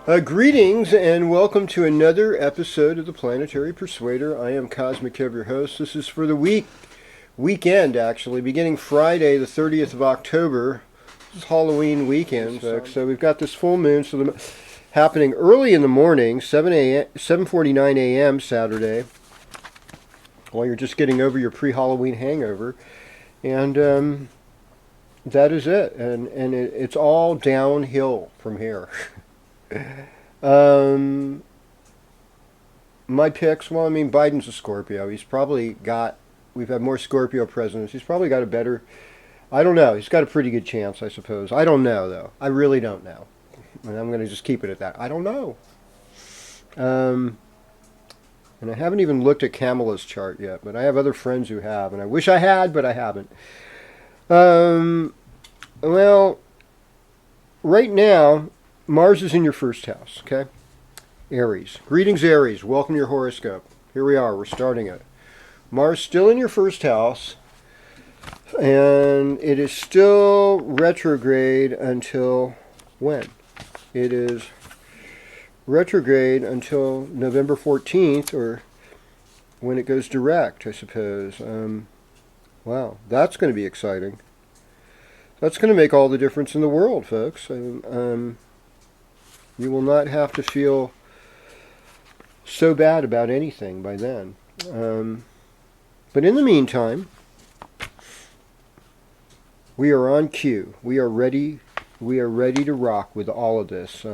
Greetings and welcome to another episode of the Planetary Persuader. I am KozMcKev, your host. This is for the weekend actually, beginning Friday the 30th of October. This is Halloween weekend, folks. So we've got this full moon happening early in the morning, 7:49 a.m. Saturday, while you're just getting over your pre-Halloween hangover. And that is it. And it's all downhill from here. My picks, well, I mean, Biden's a Scorpio. We've had more Scorpio presidents. He's probably got a better, I don't know. He's got a pretty good chance, I suppose. I don't know, though. I really don't know. And I'm going to just keep it at that. I don't know. And I haven't even looked at Kamala's chart yet, but I have other friends who have, and I wish I had, but I haven't. Well, right now, Mars is in your first house, okay? Aries. Greetings, Aries. Welcome to your horoscope. Here we are. We're starting it. Mars still in your first house, and it is still retrograde until when? It is retrograde until November 14th, or when it goes direct, I suppose. Wow, that's going to be exciting. That's going to make all the difference in the world, folks. You will not have to feel so bad about anything by then. But in the meantime, we are on cue. We are ready. We are ready to rock with all of this.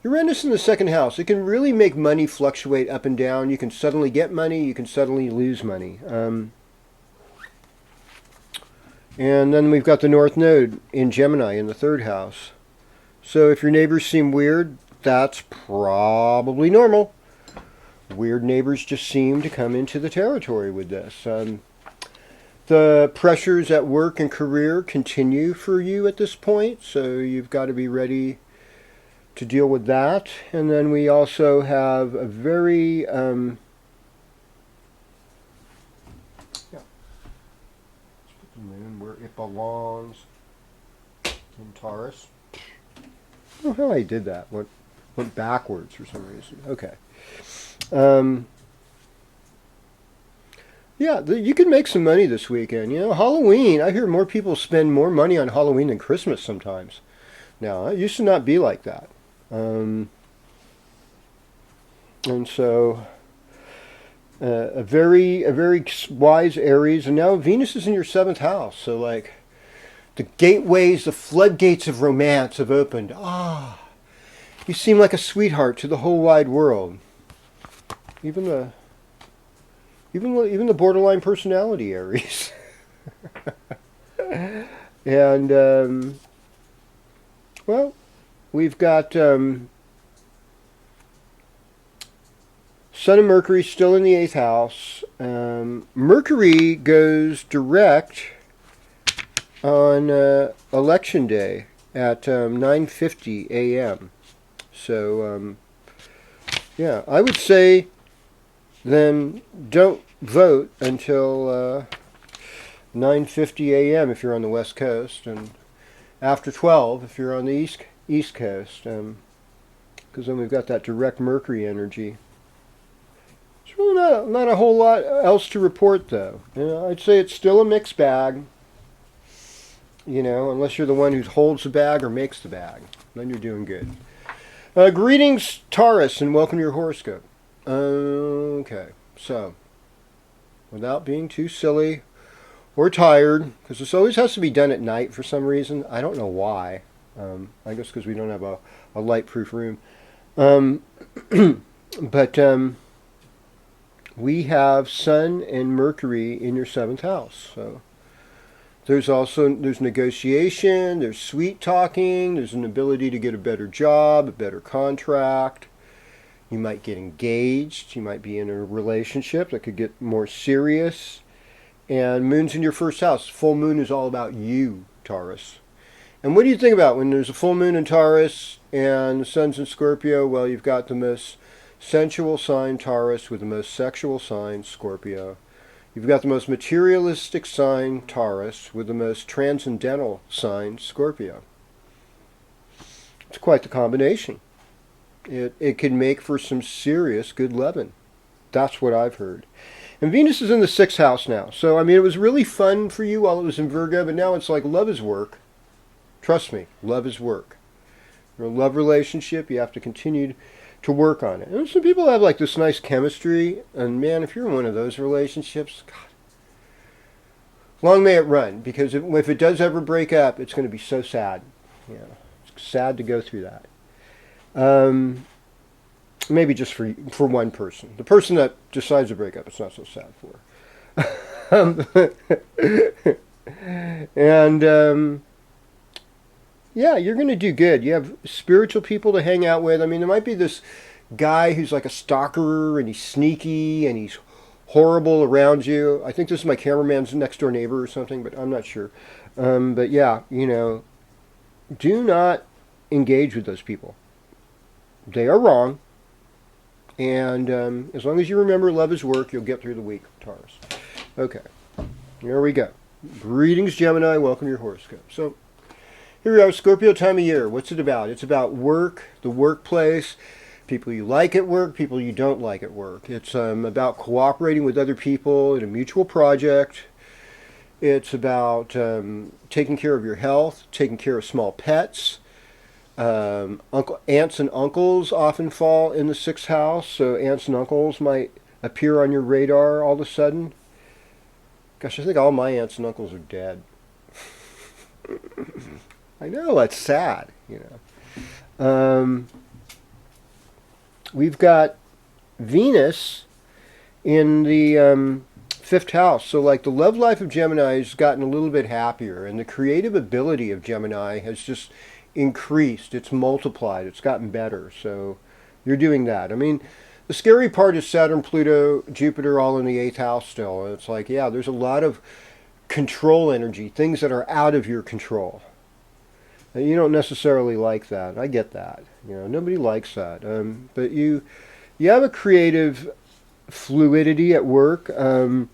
Uranus in the second house. It can really make money fluctuate up and down. You can suddenly get money. You can suddenly lose money. And then we've got the North Node in Gemini in the third house. So if your neighbors seem weird, that's probably normal. Weird neighbors just seem to come into the territory with this. The pressures at work and career continue for you at this point, so you've got to be ready to deal with that. And then we also have a very... let's put the moon where it belongs in Taurus. I don't know how I did that. Went backwards for some reason. Okay. Yeah, you can make some money this weekend. You know, Halloween, I hear more people spend more money on Halloween than Christmas sometimes. Now, it used to not be like that. And so, a very wise Aries, and now Venus is in your seventh house. So, like, the gateways, the floodgates of romance have opened. You seem like a sweetheart to the whole wide world. Even the borderline personality Aries. And well, we've got Sun and Mercury still in the 8th house. Mercury goes direct on election day at 9:50 a.m. So, yeah, I would say then don't vote until 9:50 a.m. if you're on the West Coast, and after 12 if you're on the East Coast, because then we've got that direct Mercury energy. It's really not a whole lot else to report, though. You know, I'd say it's still a mixed bag. You know, unless you're the one who holds the bag or makes the bag. Then you're doing good. Greetings, Taurus, and welcome to your horoscope. Okay, so, without being too silly or tired, because this always has to be done at night for some reason. I don't know why. I guess because we don't have a light-proof room. But we have Sun and Mercury in your 7th house, so... There's negotiation, there's sweet talking, there's an ability to get a better job, a better contract. You might get engaged, you might be in a relationship that could get more serious. And moon's in your first house. Full moon is all about you, Taurus. And what do you think about when there's a full moon in Taurus and the sun's in Scorpio? Well, you've got the most sensual sign, Taurus, with the most sexual sign, Scorpio. You've got the most materialistic sign, Taurus, with the most transcendental sign, Scorpio. It's quite the combination. It can make for some serious good loving. That's what I've heard. And Venus is in the 6th house now. So, I mean, it was really fun for you while it was in Virgo, but now it's like love is work. Trust me, love is work. Your love relationship, you have to continue to work on it. And some people have like this nice chemistry, and man, if you're in one of those relationships, God, long may it run, because if it does ever break up, it's going to be so sad. Yeah, it's sad to go through that. Maybe just for one person. The person that decides to break up, it's not so sad for. And yeah, you're going to do good. You have spiritual people to hang out with. I mean, there might be this guy who's like a stalker, and he's sneaky, and he's horrible around you. I think this is my cameraman's next door neighbor or something, but I'm not sure. But yeah, do not engage with those people. They are wrong. And as long as you remember love is work, you'll get through the week, Taurus. Okay, here we go. Greetings, Gemini. Welcome to your horoscope. So, here we are, Scorpio time of year. What's it about? It's about work, the workplace, people you like at work, people you don't like at work. It's about cooperating with other people in a mutual project. It's about taking care of your health, taking care of small pets. Aunts and uncles often fall in the 6th house, so aunts and uncles might appear on your radar all of a sudden. Gosh, I think all my aunts and uncles are dead. I know, that's sad, We've got Venus in the 5th house, so like the love life of Gemini has gotten a little bit happier, and the creative ability of Gemini has just increased, it's multiplied, it's gotten better. So you're doing that. I mean, the scary part is Saturn, Pluto, Jupiter all in the 8th house still. And it's like, yeah, there's a lot of control energy, things that are out of your control. And you don't necessarily like that. I get that. Nobody likes that. But you have a creative fluidity at work. And,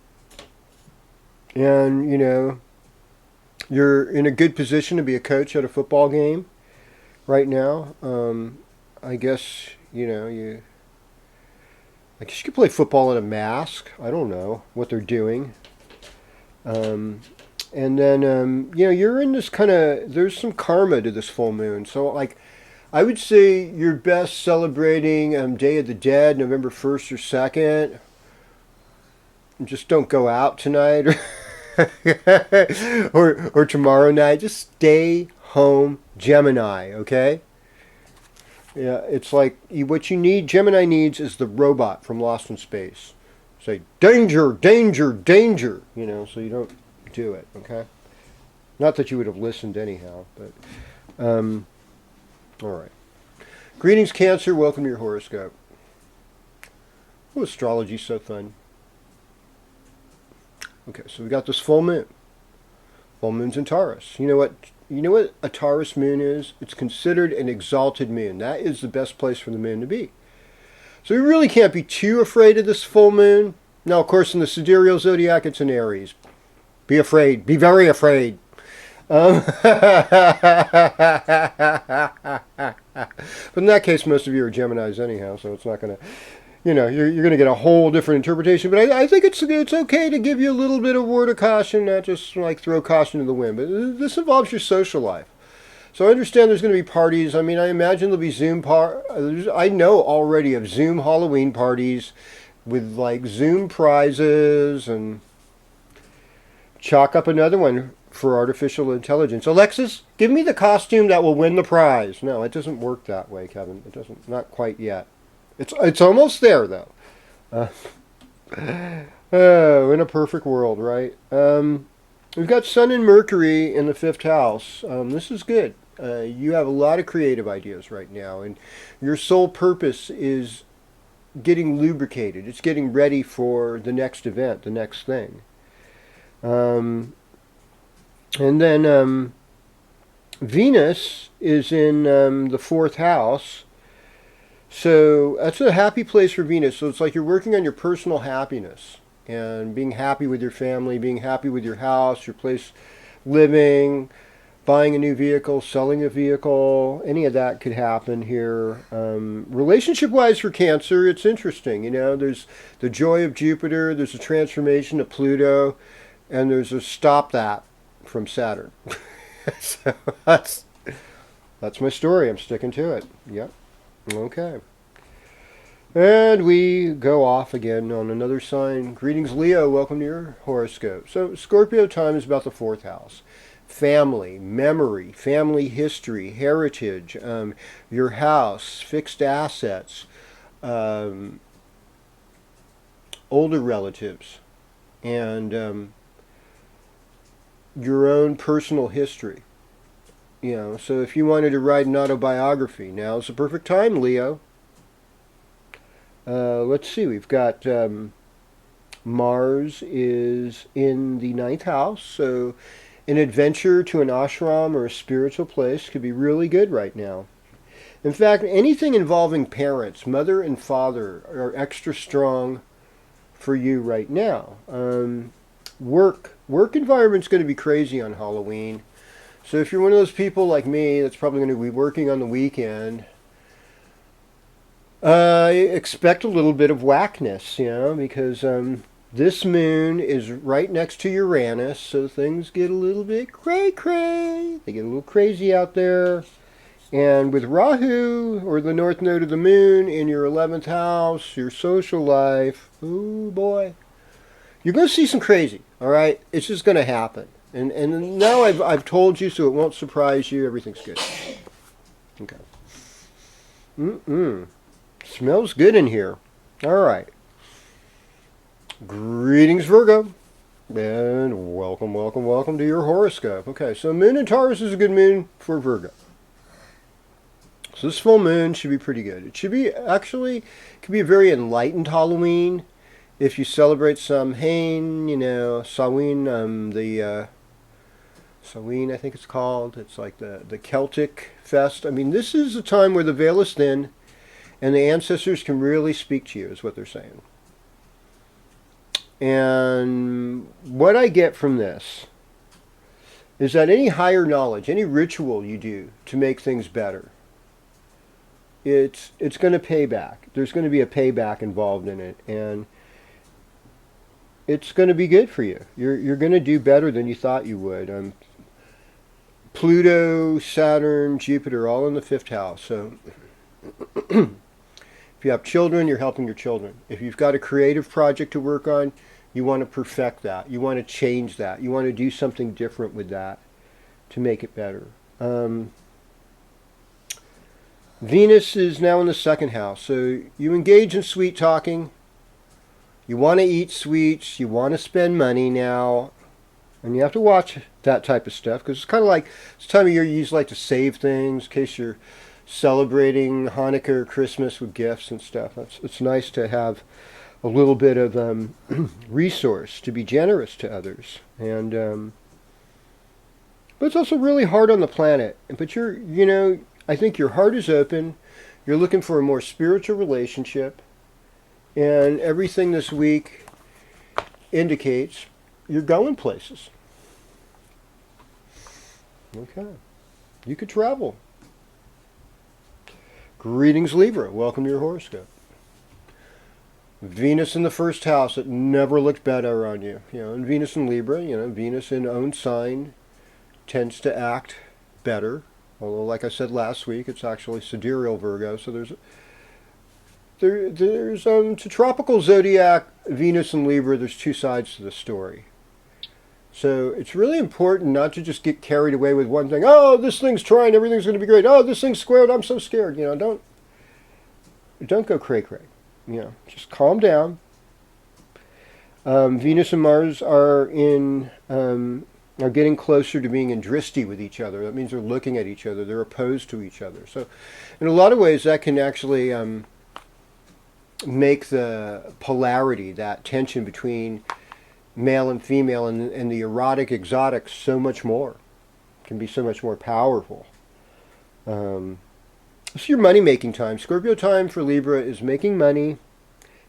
you're in a good position to be a coach at a football game right now. I guess, I guess you could play football in a mask. I don't know what they're doing. And then, you're in this there's some karma to this full moon. So, like, I would say you're best celebrating Day of the Dead, November 1st or 2nd. Just don't go out tonight or tomorrow night. Just stay home, Gemini, okay? Yeah, it's like what you need, Gemini needs, is the robot from Lost in Space. Say, danger, danger, danger, so you don't do it, okay? Not that you would have listened anyhow, but, all right. Greetings, Cancer. Welcome to your horoscope. Oh, astrology's so fun. Okay, so we got this full moon. Full moon's in Taurus. You know what a Taurus moon is? It's considered an exalted moon. That is the best place for the moon to be. So we really can't be too afraid of this full moon. Now, of course, in the sidereal zodiac, it's in Aries. Be afraid. Be very afraid. But in that case, most of you are Geminis anyhow, so it's not going to... you're going to get a whole different interpretation. But I think it's okay to give you a little bit of word of caution, not just like throw caution to the wind. But this involves your social life. So I understand there's going to be parties. I mean, I imagine there'll be I know already of Zoom Halloween parties with like Zoom prizes, and chalk up another one for artificial intelligence. Alexis, give me the costume that will win the prize. No, it doesn't work that way, Kevin. It doesn't. Not quite yet. It's almost there, though. In a perfect world, right? We've got Sun and Mercury in the 5th house. This is good. You have a lot of creative ideas right now, and your sole purpose is getting lubricated. It's getting ready for the next event, the next thing. And then Venus is in the 4th house. So that's a happy place for Venus. So it's like you're working on your personal happiness and being happy with your family, being happy with your house, your place living, buying a new vehicle, selling a vehicle, any of that could happen here. Relationship-wise for Cancer, it's interesting. There's the joy of Jupiter, there's a transformation of Pluto, and there's a stop that from Saturn. So that's my story. I'm sticking to it. Yep. Okay. And we go off again on another sign. Greetings, Leo. Welcome to your horoscope. So Scorpio time is about the fourth house. Family, memory, family history, heritage, your house, fixed assets, older relatives, and your own personal history. So if you wanted to write an autobiography, now's the perfect time, Leo. Let's see, we've got Mars is in the ninth house, so an adventure to an ashram or a spiritual place could be really good right now. In fact, anything involving parents, mother and father, are extra strong for you right now. Work environment's going to be crazy on Halloween. So if you're one of those people like me that's probably going to be working on the weekend, expect a little bit of whackness, because this moon is right next to Uranus, so things get a little bit cray-cray. They get a little crazy out there. And with Rahu, or the north node of the moon, in your 11th house, your social life, oh boy, you're going to see some crazy, all right? It's just going to happen. And now I've told you, so it won't surprise you. Everything's good. Okay. Smells good in here. All right. Greetings, Virgo. And welcome to your horoscope. Okay, so moon in Taurus is a good moon for Virgo. So this full moon should be pretty good. It should be, actually, could be a very enlightened Halloween if you celebrate Samhain, Samhain, Samhain, I think it's called. It's like the Celtic fest. I mean, this is a time where the veil is thin and the ancestors can really speak to you, is what they're saying. And what I get from this is that any higher knowledge, any ritual you do to make things better, it's going to pay back. There's going to be a payback involved in it, and it's going to be good for you. You're going to do better than you thought you would. Pluto, Saturn, Jupiter, all in the fifth house. So if you have children, you're helping your children. If you've got a creative project to work on, you want to perfect that. You want to change that. You want to do something different with that to make it better. Venus is now in the second house. So you engage in sweet talking. You want to eat sweets. You want to spend money now. And you have to watch that type of stuff, because it's kind of like it's time of year you usually like to save things in case you're celebrating Hanukkah or Christmas with gifts and stuff. It's nice to have a little bit of resource to be generous to others. And but it's also really hard on the planet. But I think your heart is open. You're looking for a more spiritual relationship. And everything this week indicates you're going places. Okay. You could travel. Greetings, Libra. Welcome to your horoscope. Venus in the first house. It never looked better on you. And Venus in Libra, Venus in own sign tends to act better. Although, like I said last week, it's actually sidereal Virgo. So there's to tropical zodiac, Venus and Libra, there's two sides to the story. So it's really important not to just get carried away with one thing. Oh, this thing's trying, everything's going to be great. Oh, this thing's squared, I'm so scared. Don't go cray-cray. Just calm down. Venus and Mars are getting closer to being in drishti with each other. That means they're looking at each other. They're opposed to each other. So in a lot of ways, that can actually make the polarity, that tension between male and female and the erotic exotic so much more. Can be so much more powerful. It's your money-making time. Scorpio time for Libra is making money.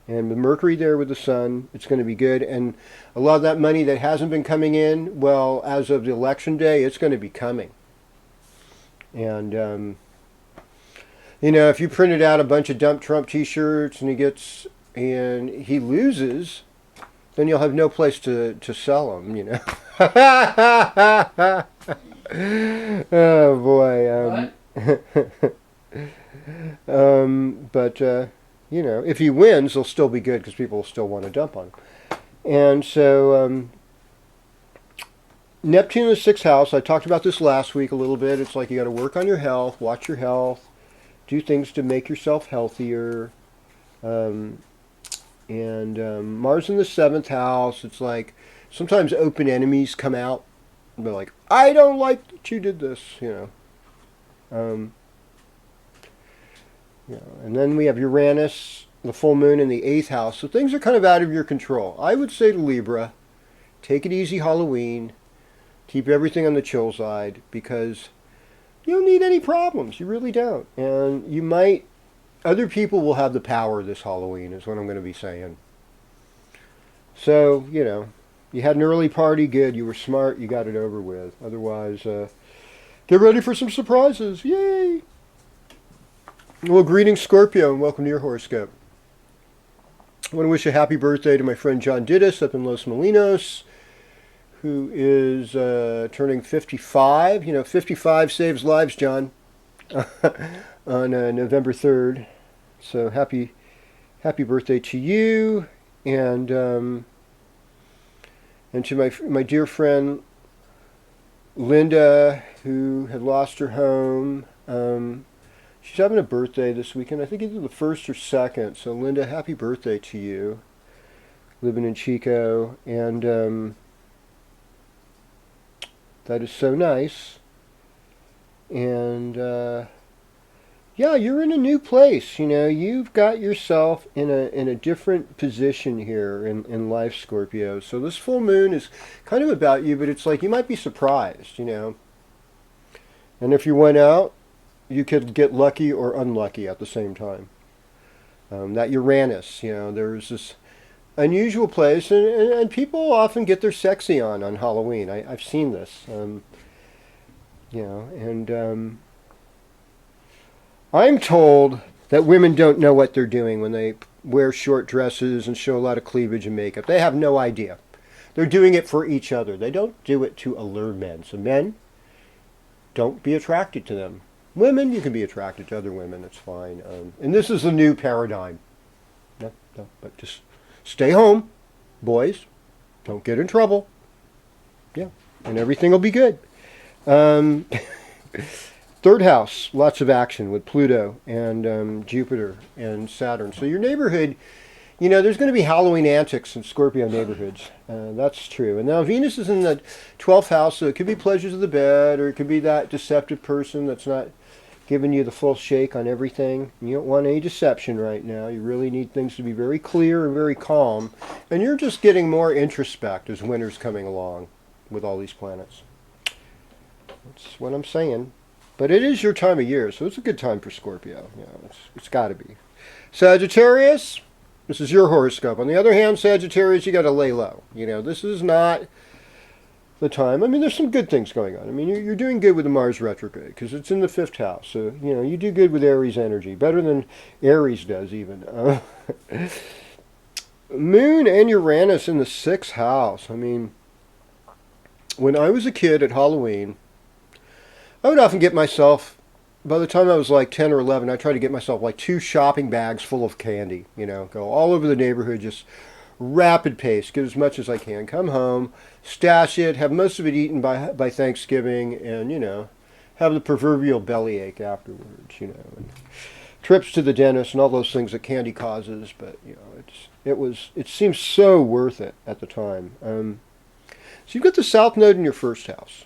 And with Mercury there with the Sun, it's going to be good. And a lot of that money that hasn't been coming in, well, as of the election day, it's going to be coming. And, if you printed out a bunch of Dump Trump t-shirts and he loses, then you'll have no place to sell them, Oh, boy. But, if he wins, they'll still be good because people will still want to dump on him. And so, Neptune in the 6th house, I talked about this last week a little bit. It's like you got to work on your health, watch your health, do things to make yourself healthier. And Mars in the 7th house, it's like sometimes open enemies come out. And they're like, I don't like that you did this, And then we have Uranus, the full moon in the 8th house. So things are kind of out of your control. I would say to Libra, take it easy Halloween. Keep everything on the chill side because you don't need any problems. You really don't. And other people will have the power this Halloween is what I'm going to be saying. So, you had an early party, good. You were smart. You got it over with. Otherwise, get ready for some surprises. Yay! Well, greetings, Scorpio, and welcome to your horoscope. I want to wish a happy birthday to my friend John Didis up in Los Molinos, who is turning 55. 55 saves lives, John, on November 3rd. So happy birthday to you, and to my dear friend Linda, who had lost her home. She's having a birthday this weekend. I think either the 1st or 2nd. So Linda, happy birthday to you, living in Chico, and that is so nice. And, you're in a new place. You've got yourself in a different position here in life, Scorpio. So this full moon is kind of about you, but it's like you might be surprised, And if you went out, you could get lucky or unlucky at the same time. That Uranus, there's this unusual place, and people often get their sexy on Halloween. I've seen this, I'm told that women don't know what they're doing when they wear short dresses and show a lot of cleavage and makeup. They have no idea. They're doing it for each other. They don't do it to allure men. So men, don't be attracted to them. Women, you can be attracted to other women. It's fine. And this is a new paradigm. No, but just stay home, boys. Don't get in trouble. Yeah, and everything will be good. 3rd house, lots of action with Pluto and Jupiter and Saturn. So your neighborhood, there's going to be Halloween antics in Scorpio neighborhoods. That's true. And now Venus is in the 12th house, so it could be pleasures of the bed, or it could be that deceptive person that's not giving you the full shake on everything. You don't want any deception right now. You really need things to be very clear and very calm. And you're just getting more introspect as winter's coming along with all these planets. That's what I'm saying. But it is your time of year, so it's a good time for Scorpio. It's got to be. Sagittarius, this is your horoscope. On the other hand, Sagittarius, you got to lay low. This is not the time. I mean, there's some good things going on. I mean, you're doing good with the Mars retrograde because it's in the 5th house. So, you do good with Aries energy. Better than Aries does, even. Moon and Uranus in the 6th house. I mean, when I was a kid at Halloween, I would often get myself, by the time I was like 10 or 11, I tried to get myself like 2 shopping bags full of candy, go all over the neighborhood, just rapid pace, get as much as I can, come home, stash it, have most of it eaten by Thanksgiving, and, have the proverbial bellyache afterwards, and trips to the dentist and all those things that candy causes, but, it seems so worth it at the time. So you've got the South Node in your 1st house.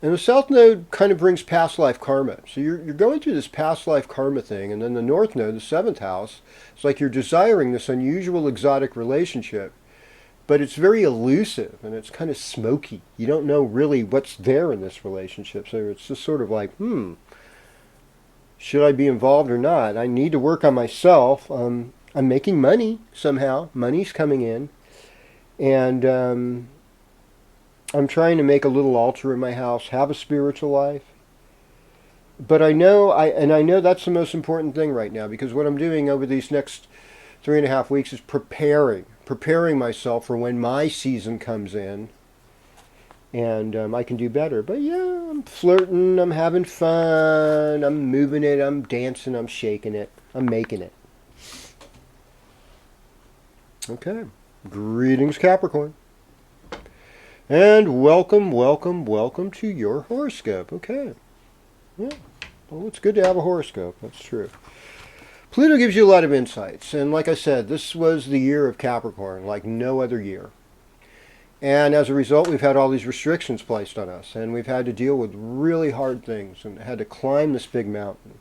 And the South Node kind of brings past life karma. So you're going through this past life karma thing. And then the North Node, the 7th house, it's like you're desiring this unusual exotic relationship. But it's very elusive and it's kind of smoky. You don't know really what's there in this relationship. So it's just sort of like, should I be involved or not? I need to work on myself. I'm making money somehow. Money's coming in. And I'm trying to make a little altar in my house, have a spiritual life. But I know that's the most important thing right now, because what I'm doing over these next 3.5 weeks is preparing myself for when my season comes in, and I can do better. But yeah, I'm flirting, I'm having fun, I'm moving it, I'm dancing, I'm shaking it, I'm making it. Okay. Greetings, Capricorn. And welcome, welcome, welcome to your horoscope. Okay. Yeah. Well, it's good to have a horoscope. That's true. Pluto gives you a lot of insights. And like I said, this was the year of Capricorn, like no other year. And as a result, we've had all these restrictions placed on us. And we've had to deal with really hard things and had to climb this big mountain.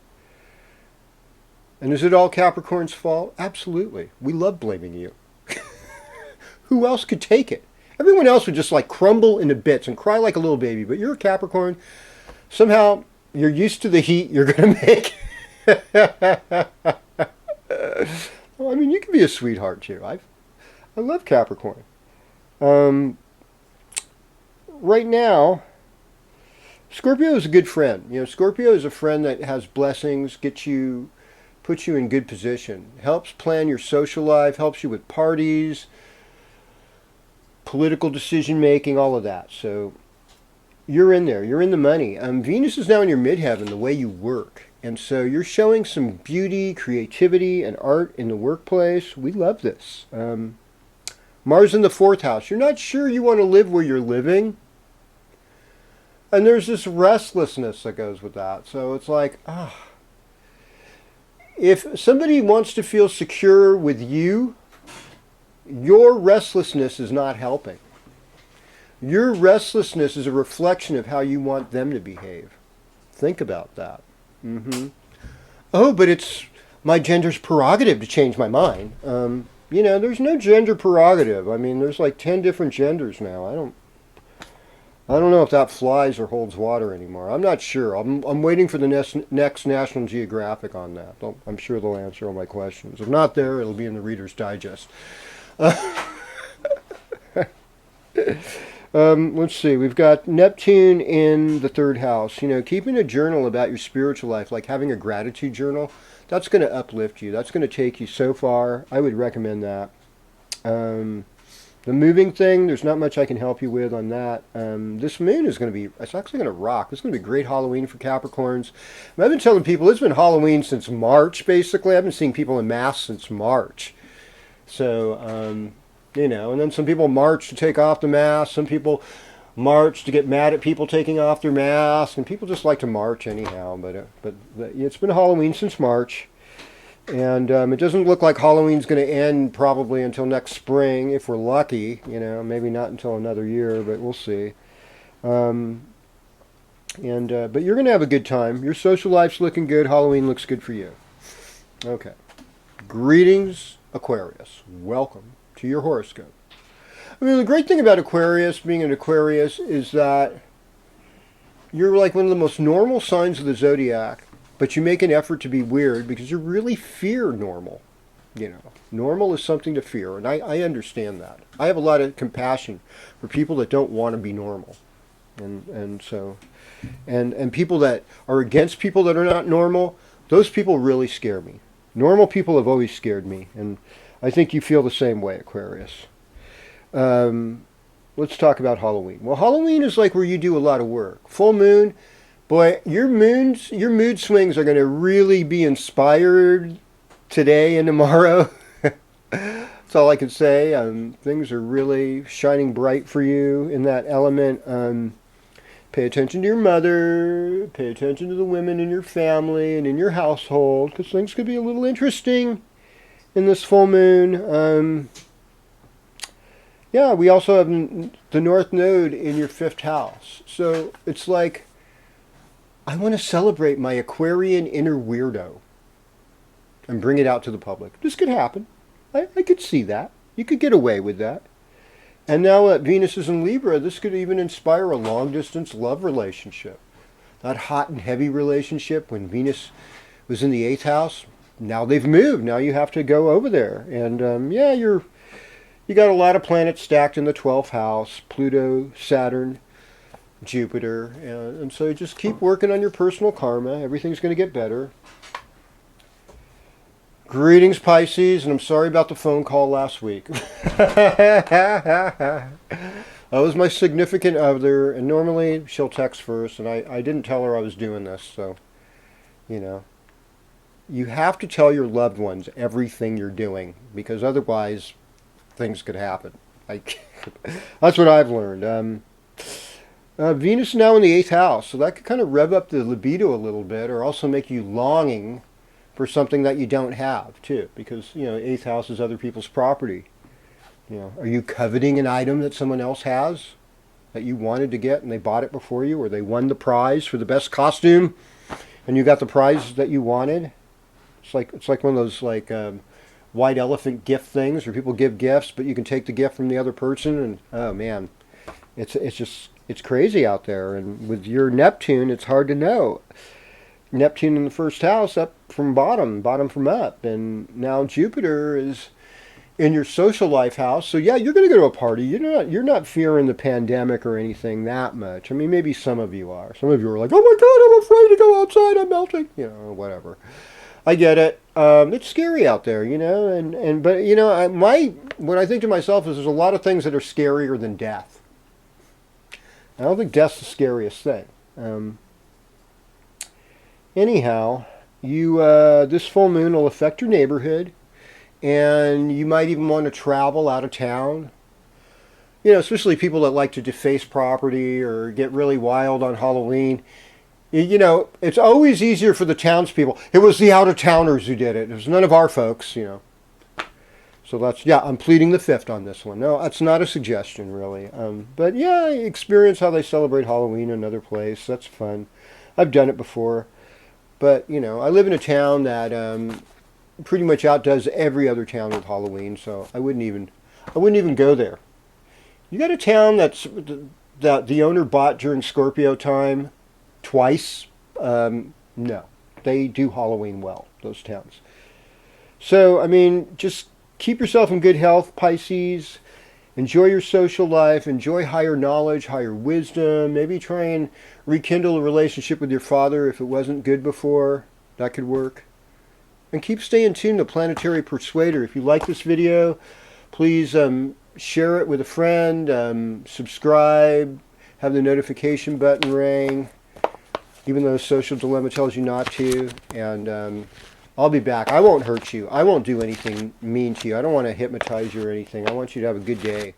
And is it all Capricorn's fault? Absolutely. We love blaming you. Who else could take it? Everyone else would just like crumble into bits and cry like a little baby. But you're a Capricorn. Somehow you're used to the heat you're going to make. Well, I mean, you can be a sweetheart too. I love Capricorn. Right now, Scorpio is a good friend. You know, Scorpio is a friend that has blessings, puts you in good position, helps plan your social life, helps you with parties, political decision making, all of that. So you're in there. You're in the money. Venus is now in your midheaven, the way you work. And so you're showing some beauty, creativity, and art in the workplace. We love this. Mars in the 4th house. You're not sure you want to live where you're living. And there's this restlessness that goes with that. So it's like, if somebody wants to feel secure with you, your restlessness is not helping. Your restlessness is a reflection of how you want them to behave. Think about that. Oh, but it's my gender's prerogative to change my mind. You know, there's no gender prerogative. I mean, there's like 10 different genders now. I don't know if that flies or holds water anymore. I'm not sure. I'm waiting for the next National Geographic on that. I'm sure they'll answer all my questions. If not there, it'll be in the Reader's Digest. Let's see. We've got Neptune in the 3rd house. You know, keeping a journal about your spiritual life, like having a gratitude journal, that's going to uplift you. That's going to take you so far. I would recommend that. The moving thing, there's not much I can help you with on that. This moon is going to be, it's actually going to rock. It's going to be great Halloween for Capricorns. I've been telling people it's been Halloween since March, basically. I've been seeing people in masks since March. So, you know, and then some people march to take off the mask. Some people march to get mad at people taking off their masks. And people just like to march anyhow. But it's been Halloween since March. And it doesn't look like Halloween's going to end probably until next spring, if we're lucky. You know, maybe not until another year, but we'll see. But you're going to have a good time. Your social life's looking good. Halloween looks good for you. Okay. Greetings, Aquarius. Welcome to your horoscope. I mean, the great thing about Aquarius, being an Aquarius, is that you're like one of the most normal signs of the zodiac. But you make an effort to be weird because you really fear normal. You know, normal is something to fear, and I understand that. I have a lot of compassion for people that don't want to be normal, and people that are against people that are not normal. Those people really scare me. Normal people have always scared me, and I think you feel the same way, Aquarius. Let's talk about Halloween. Well, Halloween is like where you do a lot of work. Full moon. Boy, your mood swings are going to really be inspired today and tomorrow. That's all I can say. Things are really shining bright for you in that element. Pay attention to your mother. Pay attention to the women in your family and in your household, because things could be a little interesting in this full moon. Yeah, we also have the North Node in your 5th house. So it's like, I want to celebrate my Aquarian inner weirdo and bring it out to the public. This could happen. I could see that. You could get away with that. And now that Venus is in Libra, this could even inspire a long-distance love relationship. That hot and heavy relationship when Venus was in the 8th house. Now they've moved. Now you have to go over there. And yeah, you got a lot of planets stacked in the 12th house. Pluto, Saturn, Jupiter. And so just keep working on your personal karma. Everything's going to get better. Greetings, Pisces, and I'm sorry about the phone call last week. That was my significant other, and normally she'll text first, and I didn't tell her I was doing this, so, you know. You have to tell your loved ones everything you're doing, because otherwise things could happen. That's what I've learned. Venus is now in the 8th house, so that could kind of rev up the libido a little bit, or also make you longing for something that you don't have, too, because, 8th house is other people's property. Are you coveting an item that someone else has that you wanted to get and they bought it before you, or they won the prize for the best costume and you got the prize that you wanted? It's like one of those white elephant gift things where people give gifts, but you can take the gift from the other person, and oh man, it's crazy out there. And with your Neptune, it's hard to know. Neptune in the 1st house, up from bottom from up, and now Jupiter is in your social life house. So yeah, you're going to go to a party. You're not fearing the pandemic or anything that much. I mean, maybe some of you are. Some of you are like, oh my God, I'm afraid to go outside. I'm melting. Whatever. I get it. It's scary out there, but what I think to myself is there's a lot of things that are scarier than death. I don't think death's the scariest thing. Anyhow, this full moon will affect your neighborhood, and you might even want to travel out of town. Especially people that like to deface property or get really wild on Halloween. It's always easier for the townspeople. It was the out-of-towners who did it. It was none of our folks, So I'm pleading the 5th on this one. No, that's not a suggestion, really. But yeah, experience how they celebrate Halloween in another place. That's fun. I've done it before. But, I live in a town that pretty much outdoes every other town with Halloween, so I wouldn't even go there. You got a town that the owner bought during Scorpio time twice? No. They do Halloween well, those towns. So, just keep yourself in good health, Pisces. Enjoy your social life. Enjoy higher knowledge, higher wisdom. Maybe try and rekindle a relationship with your father if it wasn't good before. That could work. And keep staying tuned to Planetary Persuader. If you like this video, please share it with a friend. Subscribe. Have the notification button ring, even though Social Dilemma tells you not to. And I'll be back. I won't hurt you. I won't do anything mean to you. I don't want to hypnotize you or anything. I want you to have a good day.